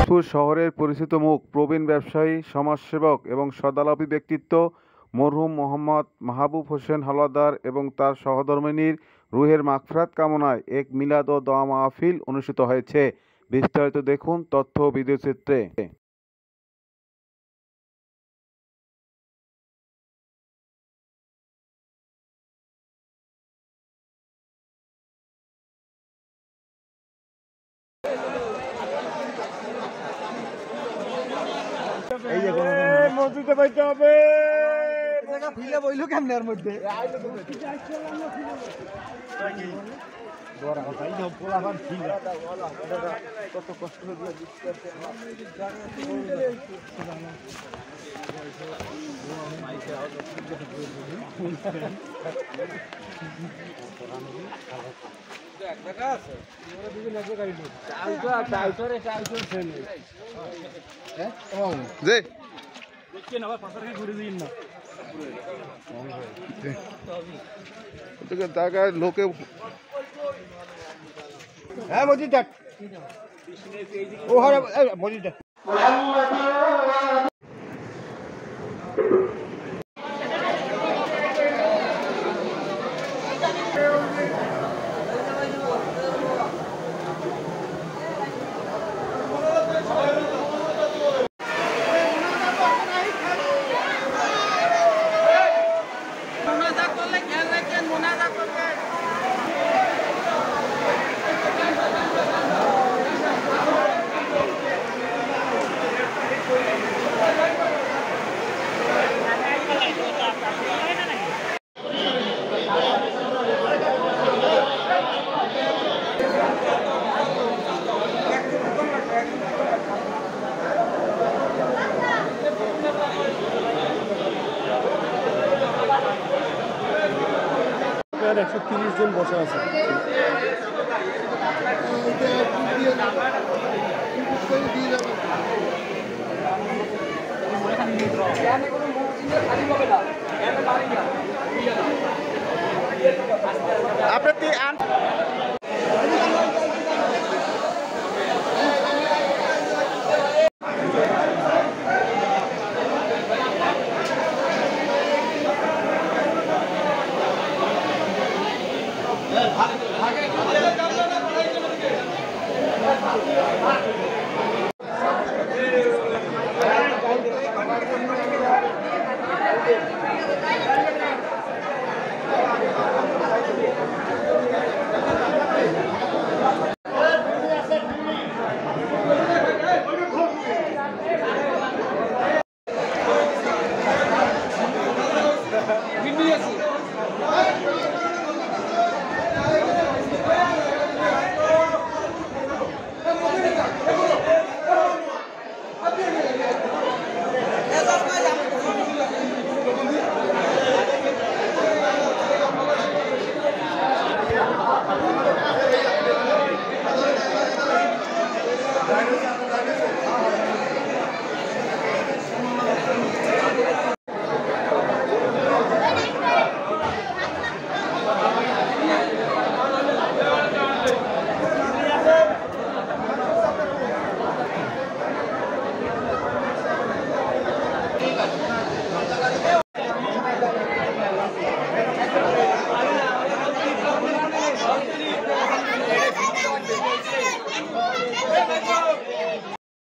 দিনাজপুর শহরের পরিচিত মুখ প্রবীণ ব্যবসায়ী, সমাজসেবক এবং সদালাপী ব্যক্তিত্ব মরহুম মোহাম্মদ মাহবুব হোসেন হাওলাদার এবং তার সহধর্মিণীর রুহের মাগফিরাত কামনায় এক মিলাদ ও দোয়া মাহফিল অনুষ্ঠিত হয়েছে। বিস্তারিত দেখুন তথ্য ও ভিডিওচিত্রে। মসজিদে পাইতে হবে ফিলে বইল কেমনের মধ্যে কত কষ্ট লোকে হ্যাঁ মসজিদ ও মসজিদ আপনার 130 জন বসে আছে। আপনার